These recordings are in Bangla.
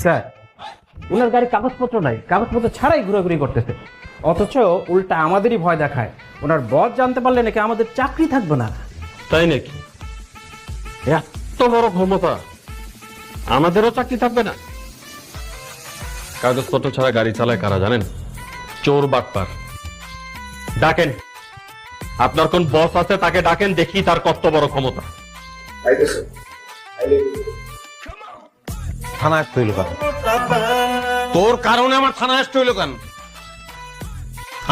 স্যার, ওনার গাড়ির কাগজপত্র নাই, কাগজপত্র ছাড়াই ঘোরাঘুরি করতেছে, অথচ উল্টা আমাদেরই ভয় দেখায়। ওনার বস জানতে পারলে নাকি আমাদের চাকরি থাকবে না। তাই নাকি? এত বড় ক্ষমতা, আমাদেরও চাকরি থাকবে না? কাগজপত্র ছাড়া গাড়ি চালায় কারা জানেন? চোর বাটপার। ডাকেন, আপনার কোন বস আছে তাকে ডাকেন, দেখি তার কত বড় ক্ষমতা। থানা আসতে হইল কেন? তোর কারণে আমার থানা আসতে হইল কেন?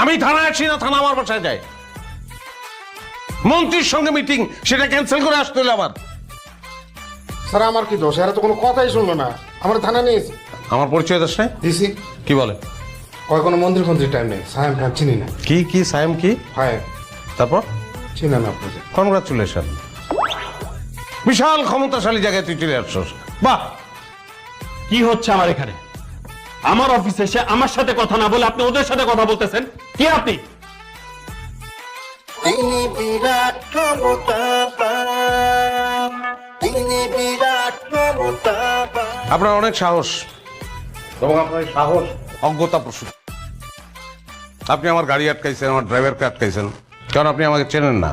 আমি থানায় আসি না, থানা আমার বাসায় যায়। মন্ত্রীর সঙ্গে মিটিং, সেটা ক্যান্সেল করে আসতে হইল আবার। স্যার আমার কি দোষ? এরা তো কোনো কথাই শুনলো না, আমার থানা নিয়েছে। আমার পরিচয় দাস নাই? দিছি। কি বলে? কয় কোনো মন্ত্রী ফন্ত্রী টাইম নেই, সাহেব ভাই চিনি না। কি কি সায়েম কি? হয় তারপর চিনি না আপনাকে। কনগ্রাচুলেশন, বিশাল ক্ষমতাশালী জায়গায় তুই চলে আসছস। বাহ! কি হচ্ছে আমার এখানে? আমার অফিসে এসে আমার সাথে কথা না বলে আপনি ওদের সাথে কথা বলতেছেন। কি আপনি? তিনি বিরাট ক্ষমতাবান, তিনি বিরাট ক্ষমতাবান। আপনার অনেক সাহস এবং আপনার সাহস অজ্ঞতা প্রসূত। আপনি আমার গাড়ি আটকাইছেন, আমার ড্রাইভারকে আটকাইছেন, কারণ আপনি আমাকে চেনেন না।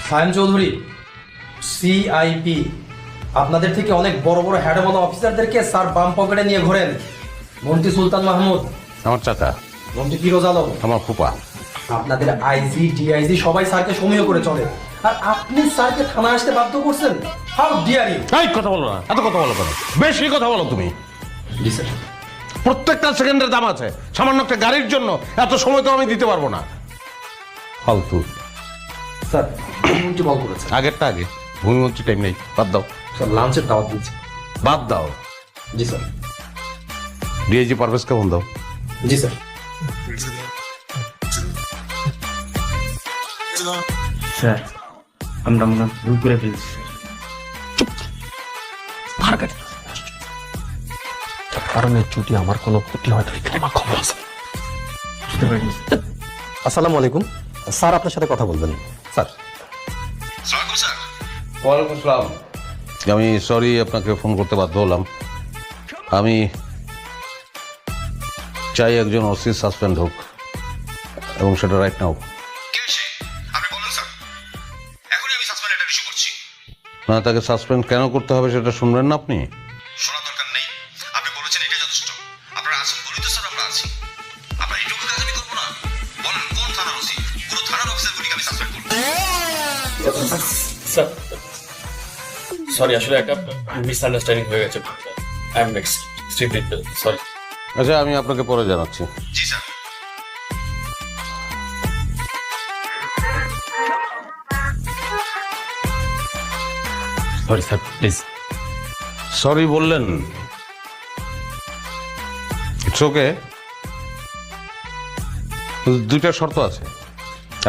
সায়েম চৌধুরী, সিআইপি, আপনাদের থেকে অনেক বড় বড় হ্যাডওয়ালা অফিসারদেরকে স্যার বাম পকেটে নিয়ে ঘোরেন। মন্ত্রী সুলতান মাহমুদ, আমার চাচা, মন্ত্রী ফিরোজ আলম, আমার ফুপা, আপনাদের আইজি ডিআইজি সবাই স্যারকে সমীহ করে চলে, আর আপনি স্যারকে থানায় আসতে বাধ্য করছেন। How dare you! এই কথা বলো না, এত কথা বলো কেন? বেশি কথা বলো তুমি। জি স্যার। প্রত্যেকটা সেকেন্ডের দাম আছে, সামান্য একটা গাড়ির জন্য এত সময় তো আমি দিতে পারবো না। ফালতু। স্যার মন্ত্রী বল করেছে। আগেরটা আগে, ভূমিমন্ত্রী টাইম নেই, বাদ দাও। স্যার লাঞ্চের দাওয়াত দিচ্ছি। বাদ দাও। জি স্যার। ডিআইজি পারভেজকে ফোন দাও। জি স্যার। স্যার, আমরা মনে হয় ভুল করে ফেলছি। কারণে যদি আমার কোনো ক্ষতি হয় তাহলে আমার খবর আছে। বুঝতে পারিনি। আসসালামু আলাইকুম স্যার, আপনার সাথে কথা বলবেন স্যার। ওয়ালাইকুম আসসালাম। আমি সরি আপনাকে ফোন করতে বাধ্য হলাম। আমি চাই একজন ওসি সাসপেন্ড হোক, এবং সেটা রাইট নাও। না, তাকে সাসপেন্ড কেন করতে হবে সেটা শুনবেন না আপনি? শোনা দরকার নেই, আপনি বলেছেন এটা যথেষ্ট। আপনারা আছেন বলেই তো স্যার আমরা আছি। আপনার এইটুকু কাজ আমি করবো না? বলেন কোন থানার ওসি? পুরো থানার অফিসারগুলিকে আমি সাসপেন্ড করবো। স্যার সরি, আসলে একটা মিসআন্ডারস্ট্যান্ডিং হয়ে গেছে। I am extremely sorry. আচ্ছা, আমি আপনাকে পরে জানাচ্ছি। জি sir. Sorry sir, please. Sorry বললেন, ইটস ওকে। দুইটা শর্ত আছে।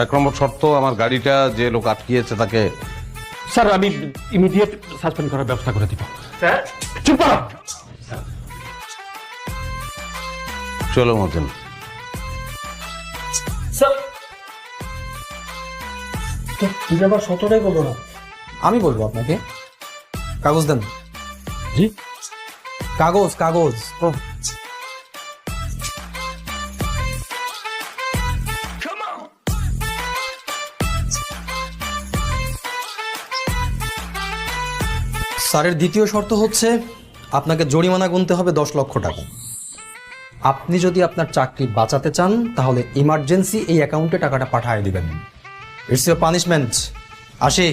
এক নম্বর শর্ত, আমার গাড়িটা যে লোক আটকিয়েছে তাকে। স্যার আমি ইমিডিয়েট সাসপেন্ড করার ব্যবস্থা করে দিব। স্যার, চুপ করো। চলো মতেন। স্যার তুমি আবার সতটাই বলবো না, আমি বলবো আপনাকে। কাগজ দেন। জি? কাগজ কাগজ। স্যারের দ্বিতীয় শর্ত হচ্ছে আপনাকে জরিমানা গুনতে হবে 10 লক্ষ টাকা। আপনি যদি আপনার চাকরি বাঁচাতে চান তাহলে ইমার্জেন্সি এই অ্যাকাউন্টে টাকাটা পাঠিয়ে দিবেন। It's your punishment. আসি।